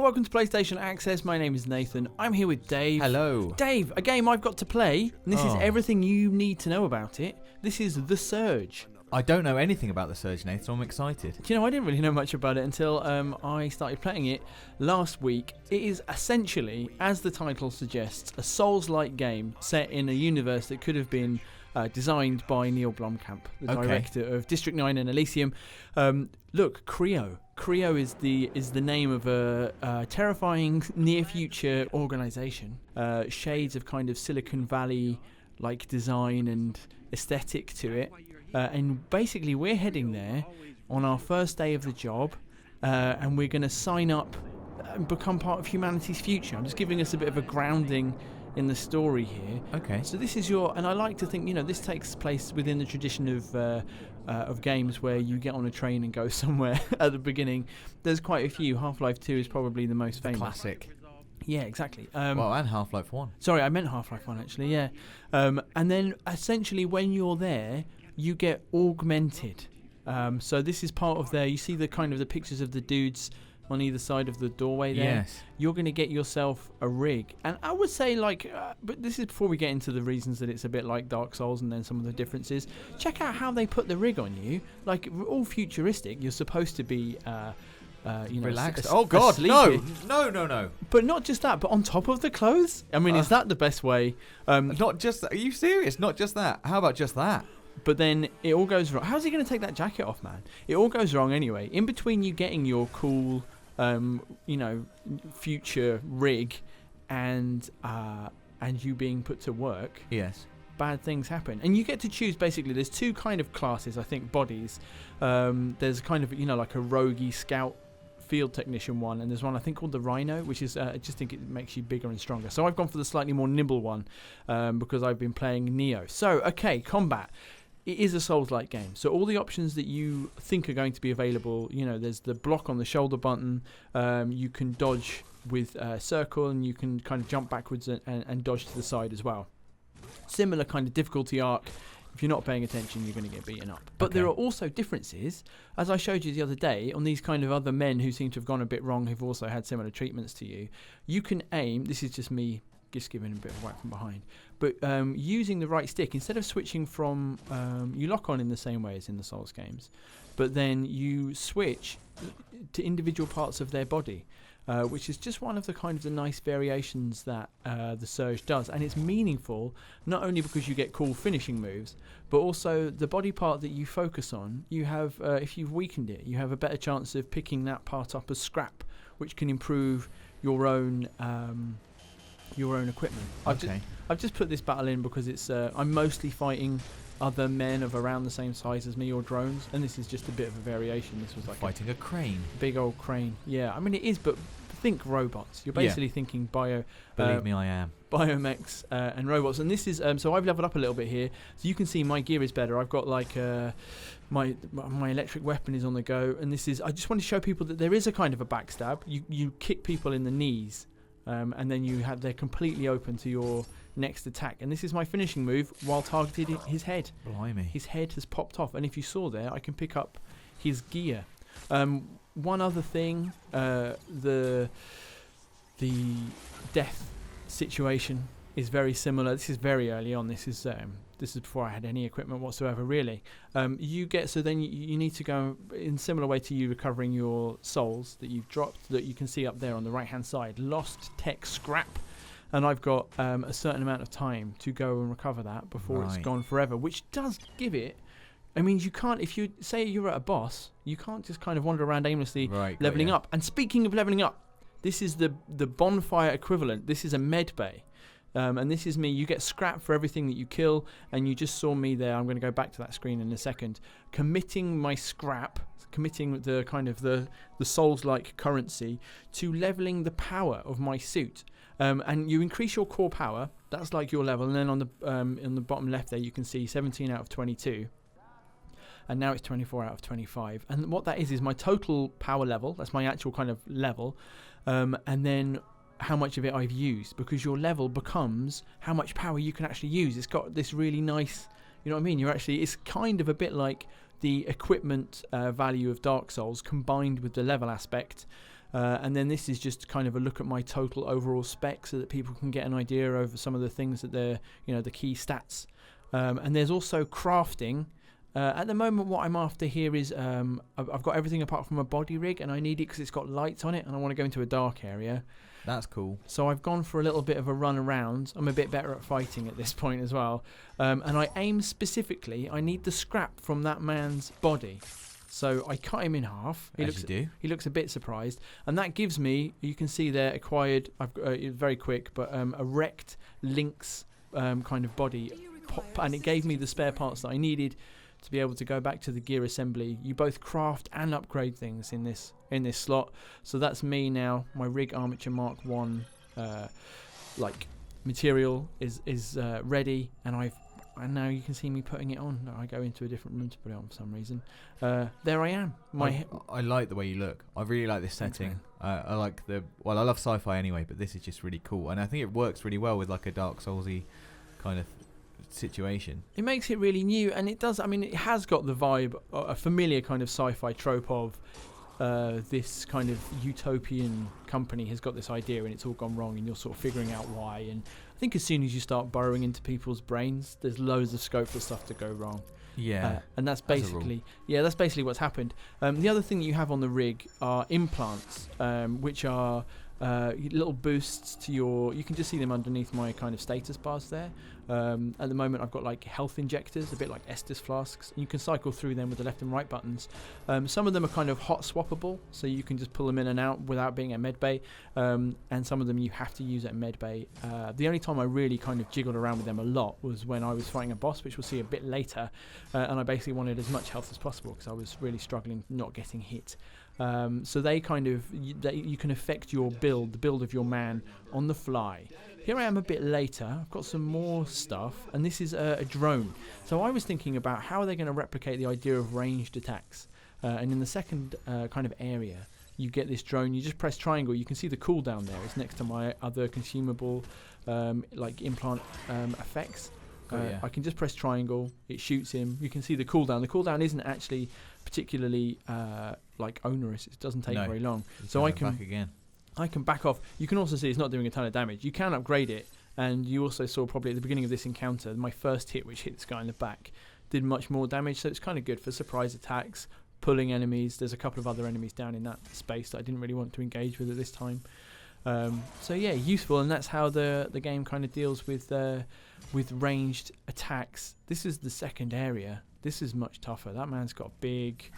welcome to PlayStation Access. My name is Nathan. I'm here with Dave. Hello. Dave, a game I've got to play, and this is everything you need to know about it. This is The Surge. I don't know anything about The Surge, Nathan, so I'm excited. Do you know, I didn't really know much about it until I started playing it last week. It is essentially, as the title suggests, a Souls-like game set in a universe that could have been designed by Neil Blomkamp, the director of District 9 and Elysium. Look, Creo. Creo is the name of a terrifying near-future organisation. Shades of kind of Silicon Valley-like design and aesthetic to it. And basically, we're heading there on our first day of the job, and we're going to sign up and become part of humanity's future. I'm just giving us a bit of a grounding in the story here. Okay. So this is and I like to think, this takes place within the tradition of games where you get on a train and go somewhere at the beginning. There's quite a few. Half-Life 2 is probably the most famous. Classic. Yeah, exactly. And Half-Life 1. Sorry, I meant Half-Life 1 actually, yeah. And then essentially when you're there, you get augmented. So this is part of you see the kind of the pictures of the dudes on either side of the doorway there. Yes. You're going to get yourself a rig. And I would say but this is before we get into the reasons that it's a bit like Dark Souls and then some of the differences. Check out how they put the rig on you. Like, all futuristic. You're supposed to be relaxed. Oh God, no. But not just that, but on top of the clothes. I mean, is that the best way? Not just that. Are you serious? Not just that. How about just that? But then it all goes wrong. How's he going to take that jacket off, man? It all goes wrong anyway. In between you getting your cool, future rig and you being put to work. Yes. Bad things happen. And you get to choose, basically, there's two kind of classes, I think, bodies. There's kind of, like a roguey scout field technician one, and there's one I think called the Rhino, which is I just think it makes you bigger and stronger. So I've gone for the slightly more nimble one because I've been playing Neo. So, okay, combat. It is a Souls-like game. So all the options that you think are going to be available, there's the block on the shoulder button. You can dodge with circle, and you can kind of jump backwards and dodge to the side as well. Similar kind of difficulty arc. If you're not paying attention, you're going to get beaten up. But there are also differences, as I showed you the other day, on these kind of other men who seem to have gone a bit wrong, who've also had similar treatments to you. You can aim, this is just me just giving a bit of whack from behind, but using the right stick, instead of switching from, you lock on in the same way as in the Souls games, but then you switch to individual parts of their body. Which is just one of the kind of the nice variations that the Surge does. And it's meaningful, not only because you get cool finishing moves, but also the body part that you focus on, you have, if you've weakened it, you have a better chance of picking that part up as scrap, which can improve your own equipment. I've just put this battle in because it's I'm mostly fighting other men of around the same size as me, or drones, and this is just a bit of a variation. This was like fighting a crane. Big old crane. Yeah, I mean it is, but think robots. You're basically thinking Believe me, I am. Biomechs and robots. And this is so I've leveled up a little bit here, so you can see my gear is better. I've got like my electric weapon is on the go, and this is, I just want to show people that there is a kind of a backstab. You kick people in the knees, and then they're completely open to your next attack. And this is my finishing move while targeted his head. Blimey. His head has popped off, and if you saw there, I can pick up his gear. One other thing, the death situation is very similar. This is very early on. This is before I had any equipment whatsoever, really. You need to go in similar way to you recovering your souls that you've dropped, that you can see up there on the right hand side. Lost tech scrap. And I've got a certain amount of time to go and recover that before it's gone forever, which does give it. I mean, you can't, if you say you're at a boss, you can't just kind of wander around aimlessly leveling up. And speaking of leveling up, this is the bonfire equivalent. This is a med bay. And this is me. You get scrap for everything that you kill. And you just saw me there. I'm going to go back to that screen in a second. Committing my scrap, committing the kind of the Souls-like currency to leveling the power of my suit. And you increase your core power. That's like your level. And then on the bottom left there, you can see 17 out of 22. And now it's 24 out of 25. And what that is my total power level. That's my actual kind of level. And then how much of it I've used. Because your level becomes how much power you can actually use. It's got this really nice, you know what I mean? It's kind of a bit like the equipment value of Dark Souls combined with the level aspect. And then this is just kind of a look at my total overall spec so that people can get an idea over some of the things that they're, the key stats. And there's also crafting. At the moment, what I'm after here is I've got everything apart from a body rig, and I need it because it's got lights on it, and I want to go into a dark area. That's cool. So I've gone for a little bit of a run around. I'm a bit better at fighting at this point as well. And I aim specifically, I need the scrap from that man's body. So I cut him in half. He looks a bit surprised. And that gives me, you can see there, acquired, very quick, but a wrecked lynx kind of body. And it gave me the spare parts that I needed to be able to go back to the gear assembly. You both craft and upgrade things in this slot. So that's me now. My rig armature Mark 1 material is ready, and now you can see me putting it on. I go into a different room to put it on for some reason. There I am. I like the way you look. I really like this setting. I like I love sci-fi anyway, but this is just really cool, and I think it works really well with like a Dark Soulsy kind of situation. It makes it really new, and it does. I mean, it has got the vibe, a familiar kind of sci-fi trope of this kind of utopian company has got this idea and it's all gone wrong, and you're sort of figuring out why. And I think as soon as you start burrowing into people's brains, there's loads of scope for stuff to go wrong. Yeah, and that's basically what's happened. The other thing that you have on the rig are implants, which are little boosts to your. You can just see them underneath my kind of status bars there. At the moment, I've got like health injectors, a bit like Estus flasks. You can cycle through them with the left and right buttons. Some of them are kind of hot swappable, so you can just pull them in and out without being at medbay. And some of them you have to use at medbay. The only time I really kind of jiggled around with them a lot was when I was fighting a boss, which we'll see a bit later. And I basically wanted as much health as possible because I was really struggling not getting hit. So they kind of you can affect your build, the build of your man on the fly. Here I am a bit later. I've got some more stuff, and this is a drone. So I was thinking about how are they going to replicate the idea of ranged attacks. And in the second kind of area, you get this drone. You just press triangle. You can see the cooldown there. It's next to my other consumable like implant effects. I can just press triangle. It shoots him. You can see the cooldown. The cooldown isn't actually particularly like onerous. It doesn't take very long. So I can back off. You can also see it's not doing a ton of damage. You can upgrade it, and you also saw probably at the beginning of this encounter, my first hit, which hit this guy in the back, did much more damage. So it's kind of good for surprise attacks, pulling enemies. There's a couple of other enemies down in that space that I didn't really want to engage with at this time. So yeah, useful, and that's how the game kind of deals with ranged attacks. This is the second area. This is much tougher. That man's got a big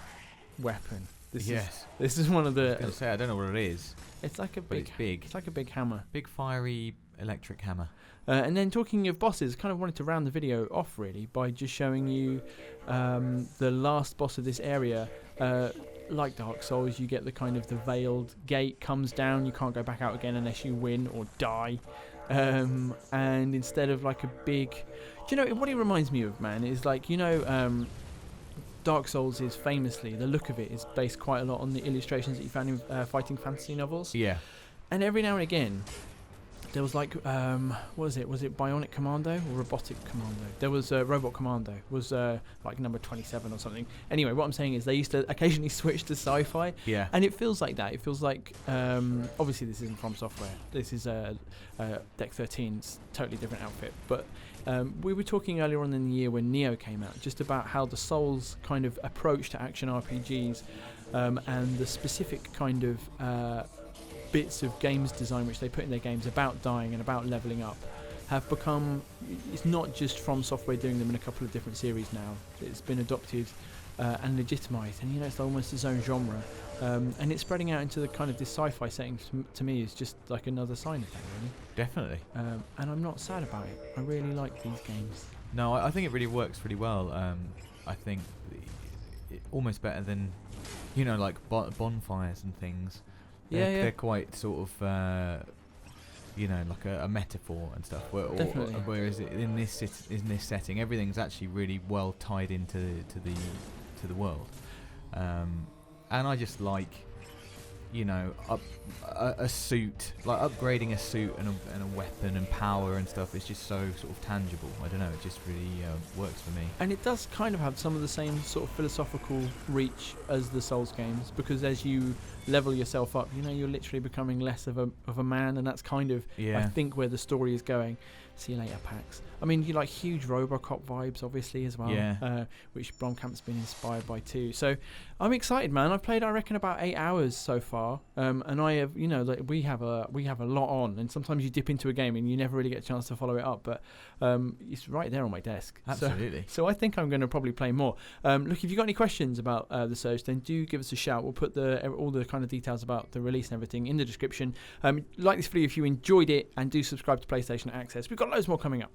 weapon. This is one of the. I was going to say, I don't know what it is. It's like a big. It's big. It's like a big hammer. Big fiery electric hammer. And then talking of bosses, kind of wanted to round the video off really by just showing you the last boss of this area. Like Dark Souls, you get the kind of the veiled gate comes down. You can't go back out again unless you win or die. And instead of like a big, do you know what it reminds me of, man? Is like Dark Souls is famously, the look of it is based quite a lot on the illustrations that you found in fighting fantasy novels. Yeah. And every now and again, there was like, what was it? Was it Bionic Commando or Robotic Commando? There was Robot Commando, was like number 27 or something. Anyway, what I'm saying is they used to occasionally switch to sci-fi. Yeah. And it feels like that. It feels like, obviously this isn't From Software. This is Deck 13's totally different outfit. But we were talking earlier on in the year when Neo came out, just about how the Souls kind of approach to action RPGs and the specific kind of bits of games design which they put in their games about dying and about leveling up have become, it's not just From Software doing them in a couple of different series now. It's been adopted and legitimised, and it's almost its own genre, and it's spreading out into the kind of this sci-fi setting. To me is just like another sign of that, really. Definitely. And I'm not sad about it. I really like these games. No, I think it really works really well. I think it almost better than like bonfires and things. They're quite sort of like a metaphor and stuff. Definitely. Whereas in this setting, everything's actually really well tied into the world, and I just like a suit, like upgrading a suit and a weapon and power and stuff is just so sort of tangible. I don't know, it just really works for me. And it does kind of have some of the same sort of philosophical reach as the Souls games, because as you level yourself up, you're literally becoming less of a man, and that's kind of I think where the story is going. See you later, PAX. I mean, you like huge Robocop vibes, obviously, as well, which Blomkamp's been inspired by too. So I'm excited, man. I've played, I reckon, about 8 hours so far, and I have, we have a lot on, and sometimes you dip into a game and you never really get a chance to follow it up, but it's right there on my desk. Absolutely. So I think I'm going to probably play more. Look, if you've got any questions about the Surge, then do give us a shout. We'll put all the kind of details about the release and everything in the description. Like this video if you enjoyed it, and do subscribe to PlayStation Access. We've got loads more coming up.